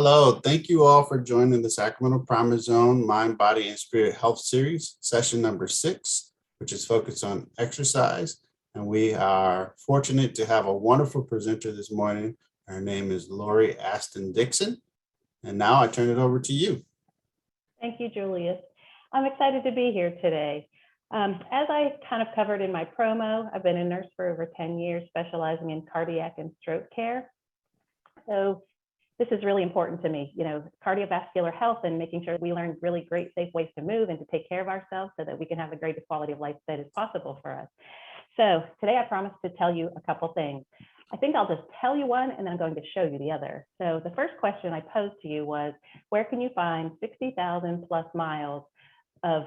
Hello, thank you all for joining the Sacramento Primer Zone Mind, Body, and Spirit Health Series, session number 6, which is focused on exercise. And we are fortunate to have a wonderful presenter this morning. Her name is Laurie Aston-Dixon. And now I turn it over to you. Thank you, Julius. I'm excited to be here today. As I kind of covered in my promo, I've been a nurse for over 10 years, specializing in cardiac and stroke care. So this is really important to me, cardiovascular health and making sure we learn really great, safe ways to move and to take care of ourselves so that we can have the greatest quality of life that is possible for us. So today I promised to tell you a couple things. I think I'll just tell you one and then I'm going to show you the other. So the first question I posed to you was, where can you find 60,000 plus miles of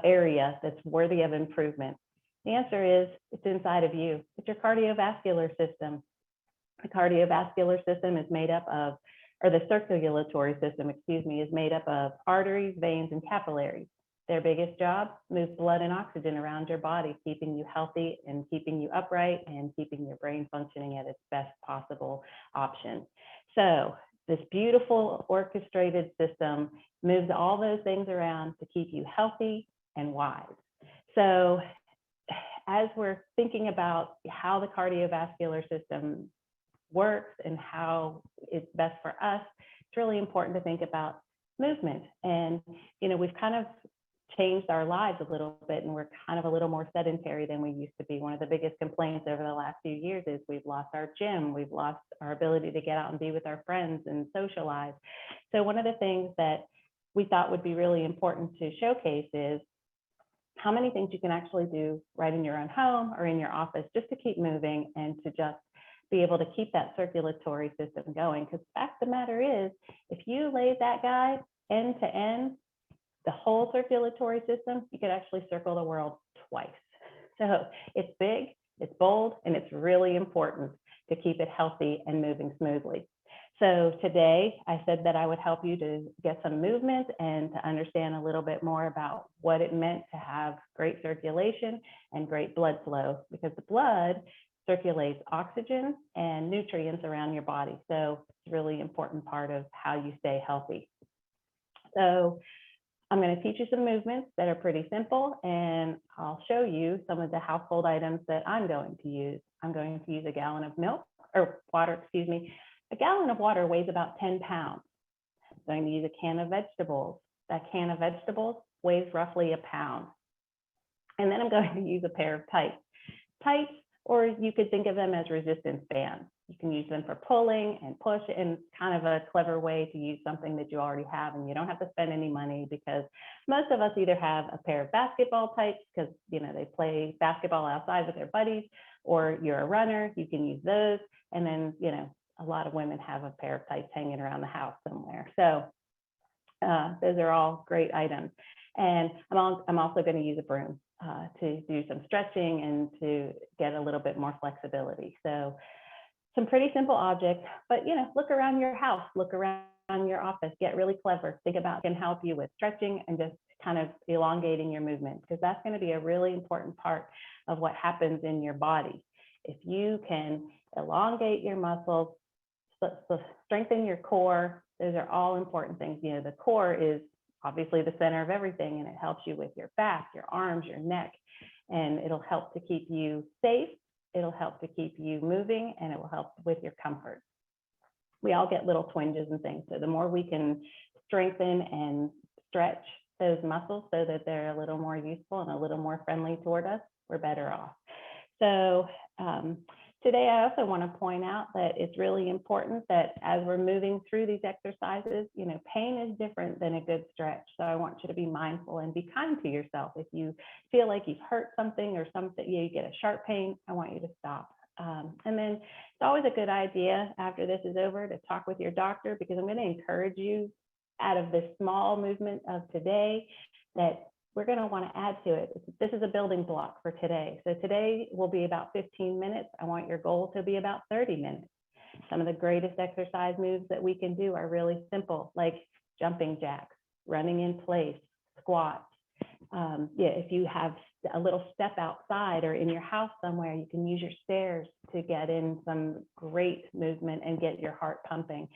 area that's worthy of improvement? The answer is it's inside of you. It's your cardiovascular system. The cardiovascular system is made up of, or the circulatory system, is made up of arteries, veins, and capillaries. Their biggest job, move blood and oxygen around your body, keeping you healthy and keeping you upright and keeping your brain functioning at its best possible option. So this beautiful orchestrated system moves all those things around to keep you healthy and wise. So as we're thinking about how the cardiovascular system works and how it's best for us, it's really important to think about movement. And, we've kind of changed our lives a little bit and we're kind of a little more sedentary than we used to be. One of the biggest complaints over the last few years is we've lost our gym, we've lost our ability to get out and be with our friends and socialize. So one of the things that we thought would be really important to showcase is how many things you can actually do right in your own home or in your office just to keep moving and to just be able to keep that circulatory system going. Because the fact of the matter is, if you lay that guy end to end, the whole circulatory system, you could actually circle the world twice. So it's big, it's bold, and it's really important to keep it healthy and moving smoothly. So today I said that I would help you to get some movement and to understand a little bit more about what it meant to have great circulation and great blood flow, because the blood circulates oxygen and nutrients around your body. So it's a really important part of how you stay healthy. So I'm going to teach you some movements that are pretty simple, and I'll show you some of the household items that I'm going to use. I'm going to use a gallon of water. A gallon of water weighs about 10 pounds. I'm going to use a can of vegetables. That can of vegetables weighs roughly a pound. And then I'm going to use a pair of tights. Tights, or you could think of them as resistance bands. You can use them for pulling and push, and kind of a clever way to use something that you already have, and you don't have to spend any money, because most of us either have a pair of basketball tights because they play basketball outside with their buddies, or you're a runner, you can use those. And then a lot of women have a pair of tights hanging around the house somewhere. So those are all great items. And I'm also going to use a broom to do some stretching and to get a little bit more flexibility. So some pretty simple objects, but look around your house, look around your office, get really clever. Think about can help you with stretching and just kind of elongating your movement, because that's going to be a really important part of what happens in your body. If you can elongate your muscles, so strengthen your core, those are all important things. The core is obviously the center of everything, and it helps you with your back, your arms, your neck, and it'll help to keep you safe. It'll help to keep you moving, and it will help with your comfort. We all get little twinges and things. So the more we can strengthen and stretch those muscles so that they're a little more useful and a little more friendly toward us, we're better off. So today I also want to point out that it's really important that as we're moving through these exercises, pain is different than a good stretch. So I want you to be mindful and be kind to yourself. If you feel like you've hurt something or something, you get a sharp pain, I want you to stop. And then it's always a good idea after this is over to talk with your doctor, because I'm going to encourage you out of this small movement of today that we're going to want to add to it. This is a building block for today. So today will be about 15 minutes. I want your goal to be about 30 minutes. Some of the greatest exercise moves that we can do are really simple, like jumping jacks, running in place, squats. If you have a little step outside or in your house somewhere, you can use your stairs to get in some great movement and get your heart pumping.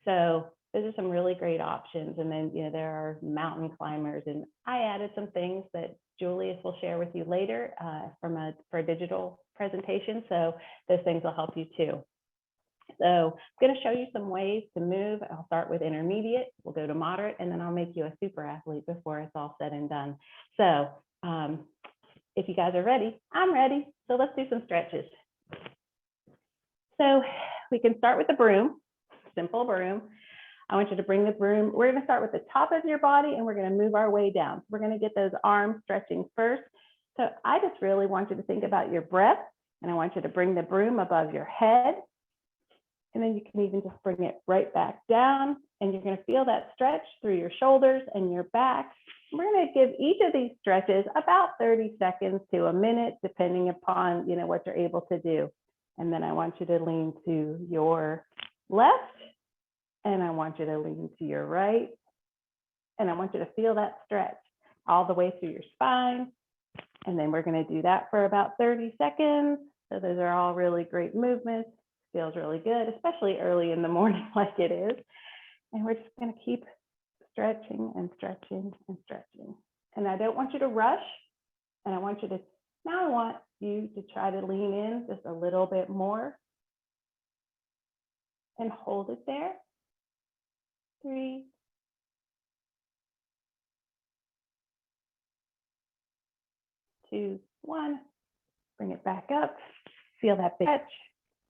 So those are some really great options. And then, there are mountain climbers, and I added some things that Julius will share with you later for a digital presentation. So those things will help you too. So I'm going to show you some ways to move. I'll start with intermediate, we'll go to moderate, and then I'll make you a super athlete before it's all said and done. So if you guys are ready, I'm ready. So let's do some stretches. So we can start with the broom, simple broom. I want you to bring the broom. We're going to start with the top of your body, and we're going to move our way down. We're going to get those arms stretching first. So I just really want you to think about your breath, and I want you to bring the broom above your head. And then you can even just bring it right back down, and you're going to feel that stretch through your shoulders and your back. We're going to give each of these stretches about 30 seconds to a minute, depending upon what you're able to do. And then I want you to lean to your left, and I want you to lean to your right, and I want you to feel that stretch all the way through your spine. And then we're going to do that for about 30 seconds. So those are all really great movements. Feels really good, especially early in the morning like it is. And we're just going to keep stretching and stretching and stretching. And I don't want you to rush. And I want you to try to lean in just a little bit more and hold it there. 3, 2, 1. Bring it back up. Feel that big stretch.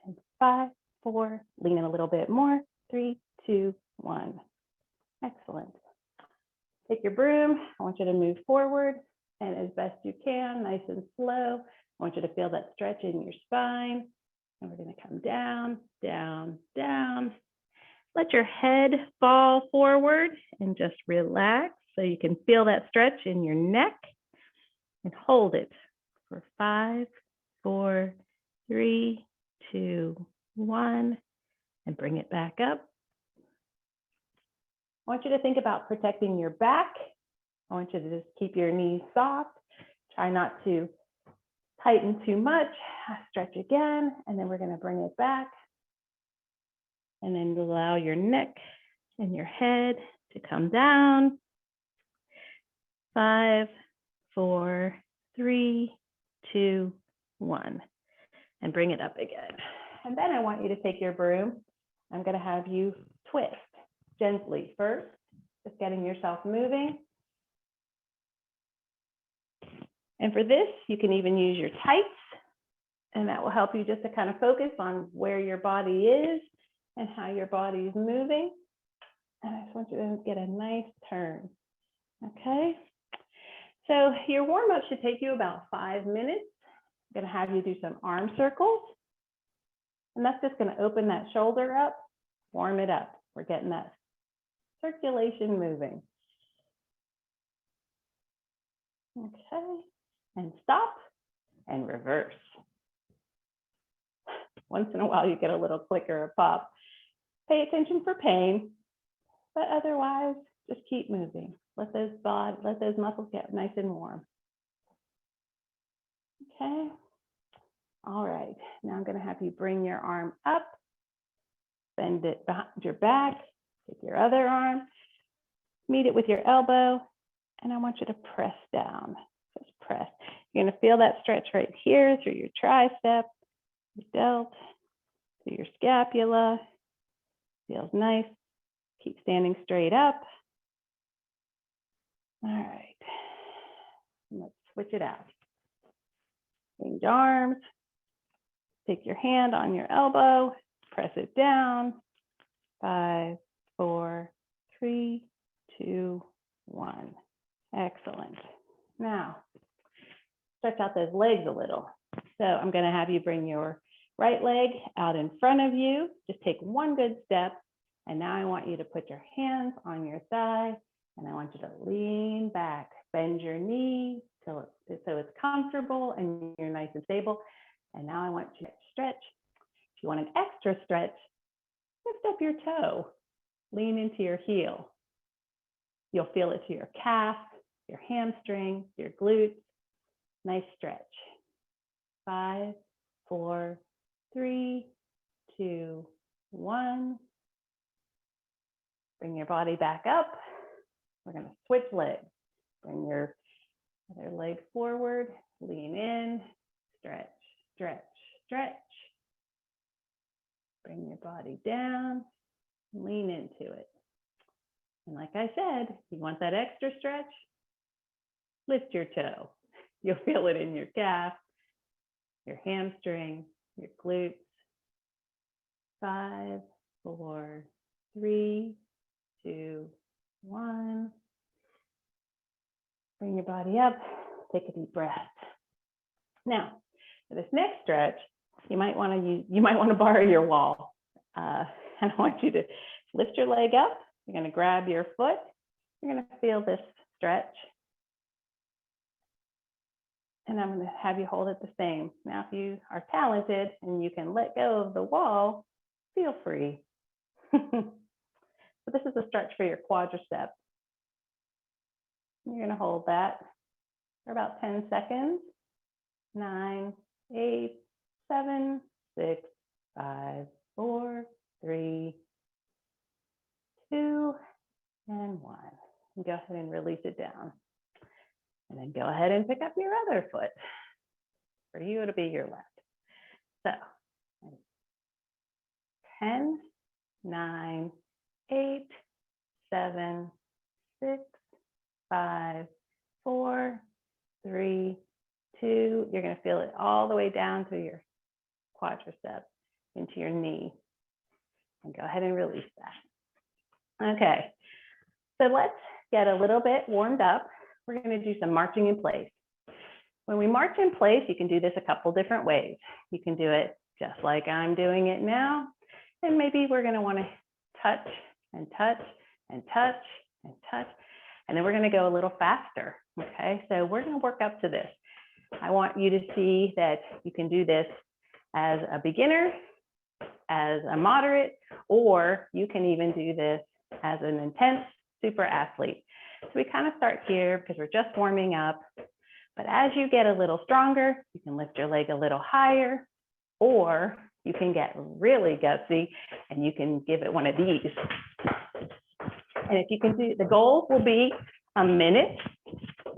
And 5, 4. Lean in a little bit more. 3, 2, 1. Excellent. Take your broom. I want you to move forward, and as best you can, nice and slow. I want you to feel that stretch in your spine. And we're going to come down, down, down. Let your head fall forward and just relax so you can feel that stretch in your neck, and hold it for 5, 4, 3, 2, 1, and bring it back up. I want you to think about protecting your back. I want you to just keep your knees soft. Try not to tighten too much. Stretch again, and then we're going to bring it back. And then allow your neck and your head to come down. 5, 4, 3, 2, 1, and bring it up again. And then I want you to take your broom. I'm going to have you twist gently first, just getting yourself moving. And for this, you can even use your tights, and that will help you just to kind of focus on where your body is and how your body is moving. And I just want you to get a nice turn. Okay. So your warm up should take you about 5 minutes. I'm going to have you do some arm circles. And that's just going to open that shoulder up, warm it up. We're getting that circulation moving. Okay. And stop and reverse. Once in a while, you get a little click or a pop. Pay attention for pain, but otherwise, just keep moving. Let those muscles get nice and warm. Okay. All right. Now I'm going to have you bring your arm up, bend it behind your back, take your other arm, meet it with your elbow, and I want you to press down. Just press. You're going to feel that stretch right here through your tricep, your delt, through your scapula. Feels nice. Keep standing straight up. All right. Let's switch it out. Change arms. Take your hand on your elbow. Press it down. 5, 4, 3, 2, 1. Excellent. Now, stretch out those legs a little. So I'm going to have you bring your right leg out in front of you. Just take one good step. And now I want you to put your hands on your thigh, and I want you to lean back, bend your knee so it's comfortable and you're nice and stable. And now I want you to stretch. If you want an extra stretch, lift up your toe, lean into your heel. You'll feel it to your calf, your hamstring, your glutes. Nice stretch. 5, 4, 3, 2, 1. Bring your body back up. We're going to switch legs. Bring your other leg forward, lean in, stretch, stretch, stretch. Bring your body down, lean into it. And like I said, you want that extra stretch? Lift your toe. You'll feel it in your calf, your hamstring, your glutes. 5, 4, 3, 2, 1. Bring your body up, take a deep breath. Now, for this next stretch, you might want to borrow your wall. And I want you to lift your leg up. You're going to grab your foot. You're going to feel this stretch. And I'm going to have you hold it the same. Now, if you are talented and you can let go of the wall, feel free. So this is a stretch for your quadricep. You're going to hold that for about 10 seconds. 9, 8, 7, 6, 5, 4, 3, 2, and 1. And go ahead and release it down. And then go ahead and pick up your other foot. For you, it'll be your left. So 10, 9, 8, 7, 6, 5, 4, 3, 2. You're going to feel it all the way down to your quadricep, into your knee. And go ahead and release that. Okay, so let's get a little bit warmed up. We're going to do some marching in place. When we march in place, you can do this a couple different ways. You can do it just like I'm doing it now. And maybe we're going to want to touch and touch and touch and touch. And then we're going to go a little faster. Okay, so we're going to work up to this. I want you to see that you can do this as a beginner, as a moderate, or you can even do this as an intense super athlete. So we kind of start here because we're just warming up. But as you get a little stronger, you can lift your leg a little higher, or you can get really gutsy and you can give it one of these. And if you can do, the goal will be a minute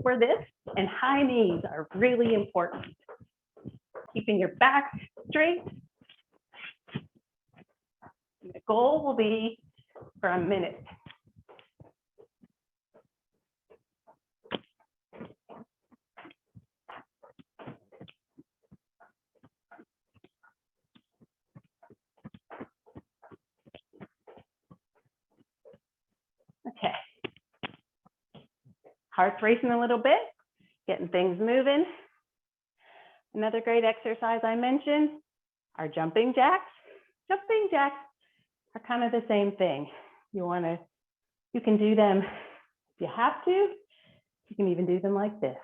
for this, and high knees are really important. Keeping your back straight. The goal will be for a minute. Okay. Heart's racing a little bit, getting things moving. Another great exercise I mentioned are jumping jacks. Jumping jacks are kind of the same thing. You can do them if you have to. You can even do them like this.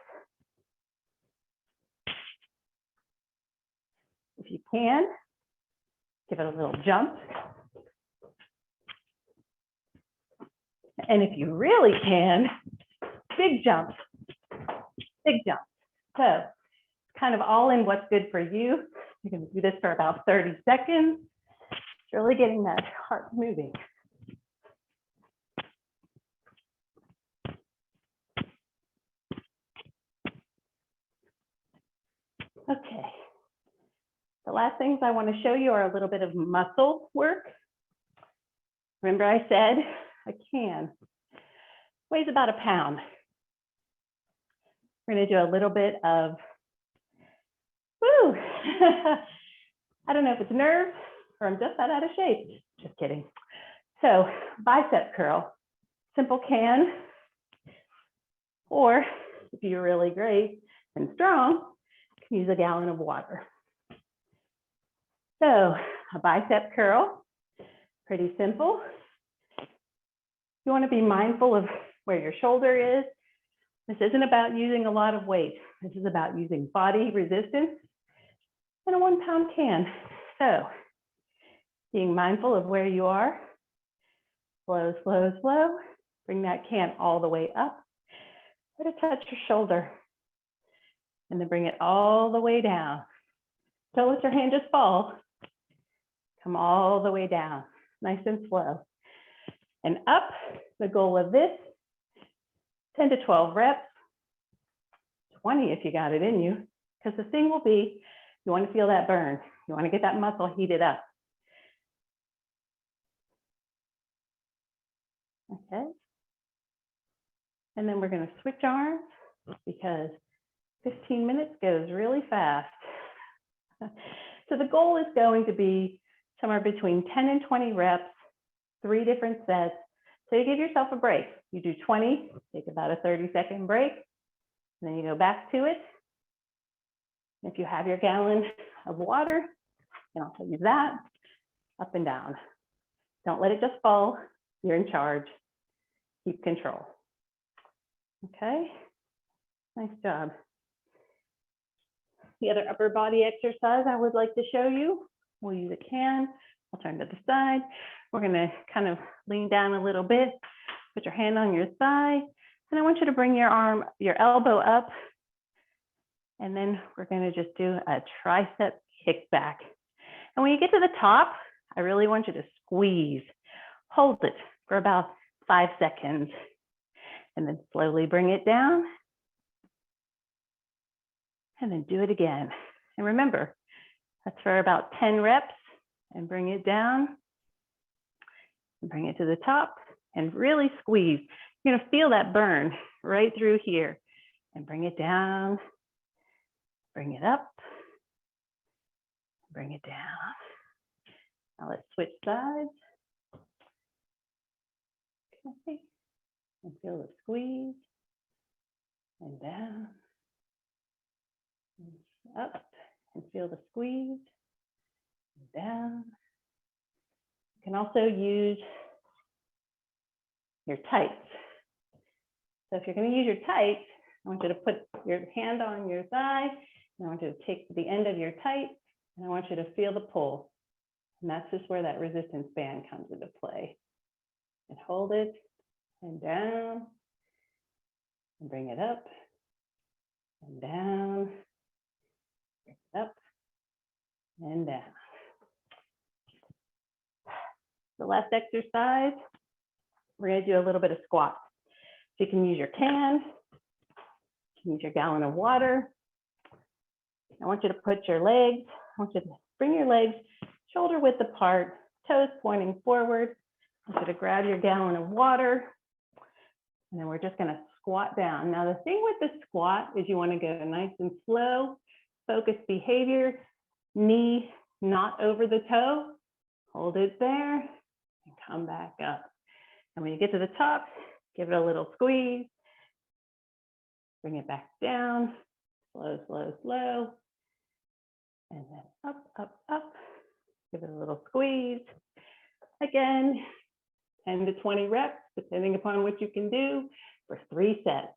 If you can, give it a little jump. And if you really can, big jumps, big jumps. So kind of all in what's good for you. You're going to do this for about 30 seconds. It's really getting that heart moving. Okay. The last things I want to show you are a little bit of muscle work. Remember I said a can weighs about a pound. We're going to do a little bit of, woo, I don't know if it's nerves or I'm just that out of shape. Just kidding. So bicep curl, simple can, or if you're really great and strong, you can use a gallon of water. So a bicep curl, pretty simple. You want to be mindful of where your shoulder is. This isn't about using a lot of weight. This is about using body resistance in a 1 pound can. So being mindful of where you are. Slow, slow, slow. Bring that can all the way up. Let it touch your shoulder. And then bring it all the way down. Don't let your hand just fall. Come all the way down, nice and slow. and up. The goal of this, 10 to 12 reps, 20 if you got it in you, because the thing will be, you want to feel that burn. You want to get that muscle heated up. Okay. And then we're going to switch arms because 15 minutes goes really fast. So the goal is going to be somewhere between 10 and 20 reps, 3 different sets. So you give yourself a break. You do 20, take about a 30-second break, and then you go back to it. If you have your gallon of water, you can also use that, up and down. Don't let it just fall. You're in charge. Keep control. Okay, nice job. The other upper body exercise I would like to show you, we'll use a can. I'll turn to the side. We're gonna kind of lean down a little bit, put your hand on your thigh, and I want you to bring your elbow up, and then we're gonna just do a tricep kickback. And when you get to the top, I really want you to squeeze. Hold it for about 5 seconds, and then slowly bring it down, and then do it again. And remember, that's for about 10 reps, and bring it down, and bring it to the top, and really squeeze. You're gonna feel that burn right through here, and bring it down, bring it up, bring it down. Now let's switch sides. Okay, and feel the squeeze, and down, and up, and feel the squeeze, and down. You can also use your tights. So if you're going to use your tights, I want you to put your hand on your thigh, and I want you to take the end of your tight, and I want you to feel the pull. And that's just where that resistance band comes into play. And hold it, and down, and bring it up, and down, bring it up, and down. The last exercise, we're going to do a little bit of squats. So you can use your can, you can use your gallon of water. I want you to put your legs, I want you to bring your legs shoulder width apart, toes pointing forward. I want you to grab your gallon of water, and then we're just going to squat down. Now, the thing with the squat is you want to go nice and slow, focused behavior, knee not over the toe, hold it there, and come back up. And when you get to the top, give it a little squeeze, bring it back down, slow, slow, slow, and then up, up, up, give it a little squeeze. Again, 10 to 20 reps, depending upon what you can do, for 3 sets.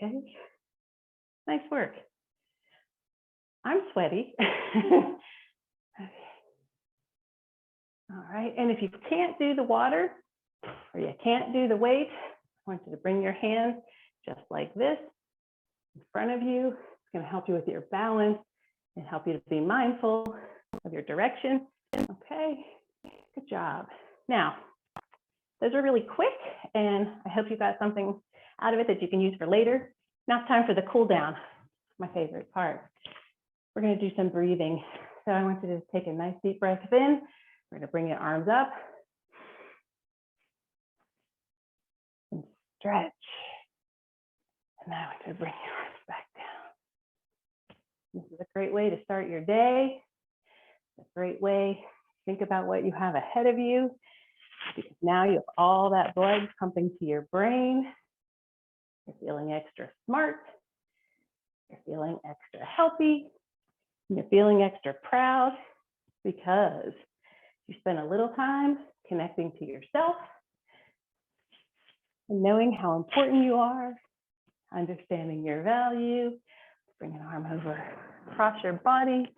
Okay, nice work. I'm sweaty. Okay. All right, and if you can't do the water or you can't do the weight, I want you to bring your hands just like this in front of you. It's going to help you with your balance and help you to be mindful of your direction. Okay, good job. Now, those are really quick, and I hope you got something out of it that you can use for later. Now it's time for the cool down, my favorite part. We're going to do some breathing. So I want you to take a nice deep breath in. We're going to bring your arms up and stretch. And now I want you to bring your arms back down. This is a great way to start your day. A great way to think about what you have ahead of you, because now you have all that blood pumping to your brain. You're feeling extra smart. You're feeling extra healthy. And you're feeling extra proud because you spent a little time connecting to yourself and knowing how important you are, understanding your value. Bring an arm over across your body.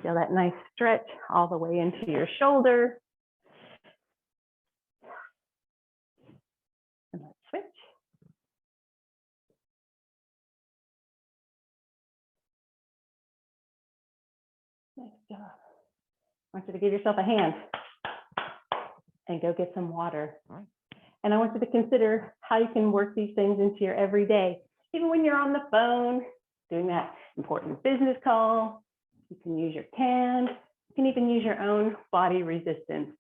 Feel that nice stretch all the way into your shoulder. And let's switch. Nice job. I want you to give yourself a hand. and go get some water. And I want you to consider how you can work these things into your everyday. Even when you're on the phone, doing that important business call, you can use your hand. You can even use your own body resistance.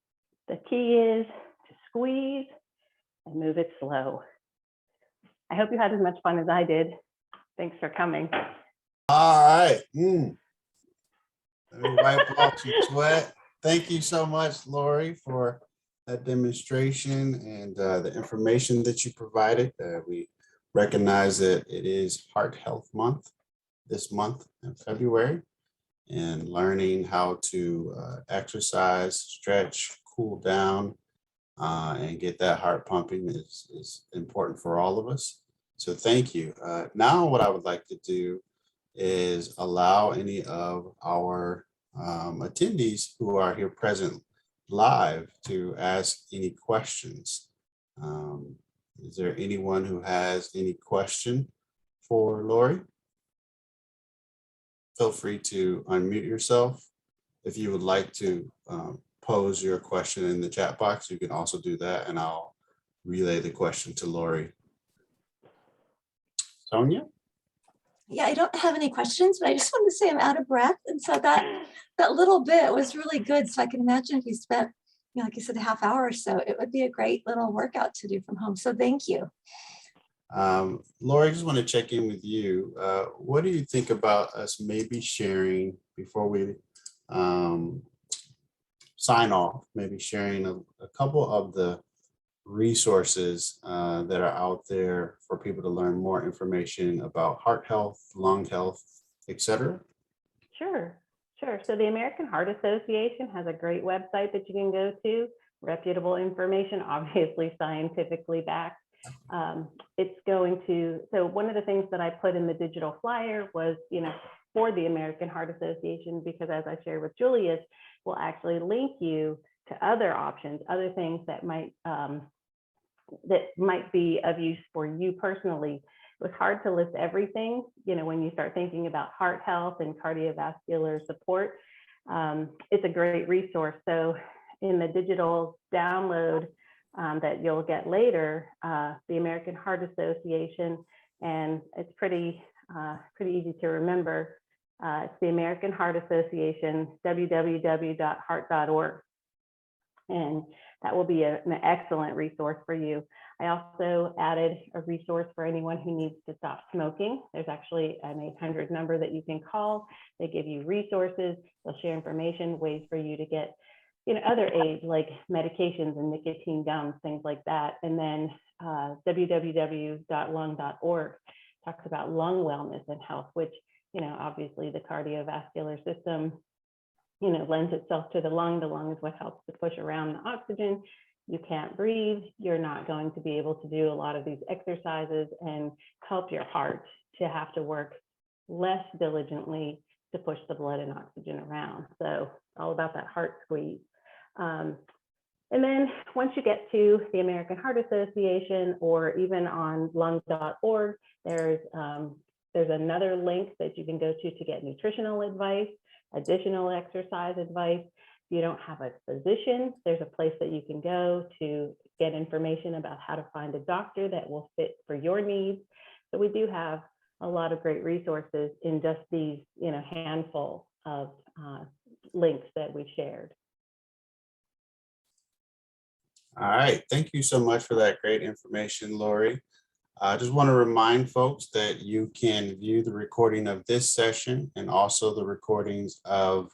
The key is to squeeze and move it slow. I hope you had as much fun as I did. Thanks for coming. All right. Let me wipe off some sweat. Thank you so much, Laurie, for that demonstration and the information that you provided. We recognize that it is Heart Health Month this month in February, and learning how to exercise, stretch, cool down, and get that heart pumping is important for all of us. So thank you. Now what I would like to do is allow any of our attendees who are here present live to ask any questions. Is there anyone who has any question for Laurie? Feel free to unmute yourself. If you would like to pose your question in the chat box, you can also do that, and I'll relay the question to Laurie. Sonia? Yeah, I don't have any questions, but I just wanted to say I'm out of breath. And so that little bit was really good. So I can imagine if you spent, like you said, a half hour or so, it would be a great little workout to do from home. So thank you. Laurie, I just want to check in with you. What do you think about us maybe sharing, before we sign off, maybe sharing a couple of the resources that are out there for people to learn more information about heart health, lung health, etc.? Sure. So the American Heart Association has a great website that you can go to, reputable information, obviously scientifically backed. So one of the things that I put in the digital flyer was, for the American Heart Association, because as I shared with Julius, will actually link you to other options, other things that might be of use for you personally. It was hard to list everything, when you start thinking about heart health and cardiovascular support. It's a great resource. So in the digital download that you'll get later, the American Heart Association, and it's pretty easy to remember. It's the American Heart Association, www.heart.org. And that will be an excellent resource for you. I also added a resource for anyone who needs to stop smoking. There's actually an 800 number that you can call. They give you resources. They'll share information, ways for you to get other aids like medications and nicotine gums, things like that. And then www.lung.org talks about lung wellness and health, which, obviously the cardiovascular system, lends itself to the lung. The lung is what helps to push around the oxygen. You can't breathe. You're not going to be able to do a lot of these exercises and help your heart to have to work less diligently to push the blood and oxygen around. So all about that heart squeeze. And then once you get to the American Heart Association, or even on lung.org, there's another link that you can go to get nutritional advice, additional exercise advice. If you don't have a physician, there's a place that you can go to get information about how to find a doctor that will fit for your needs. So we do have a lot of great resources in just these, handful of links that we shared. All right. Thank you so much for that great information, Laurie. I just want to remind folks that you can view the recording of this session and also the recordings of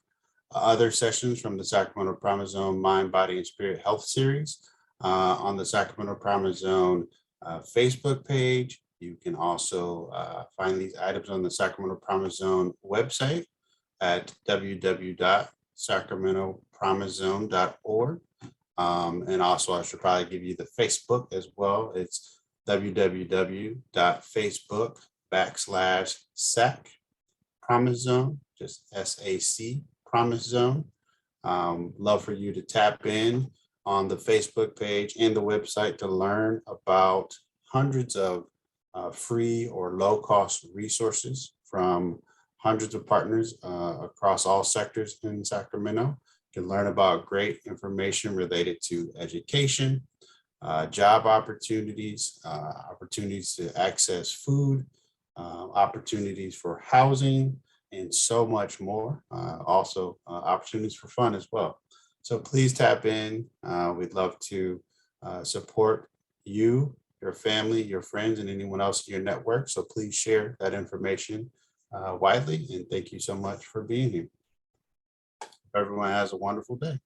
other sessions from the Sacramento Promise Zone Mind, Body, and Spirit Health Series on the Sacramento Promise Zone Facebook page. You can also find these items on the Sacramento Promise Zone website at www.sacramentopromisezone.org. And also, I should probably give you the Facebook as well. It's www.facebook.com/SAC Promise Zone, just SAC Promise Zone. Love for you to tap in on the Facebook page and the website to learn about hundreds of free or low-cost resources from hundreds of partners across all sectors in Sacramento. You can learn about great information related to education, job opportunities, opportunities to access food, opportunities for housing, and so much more. Also, opportunities for fun as well. So please tap in. We'd love to support you, your family, your friends, and anyone else in your network. So please share that information widely. And thank you so much for being here. Everyone has a wonderful day.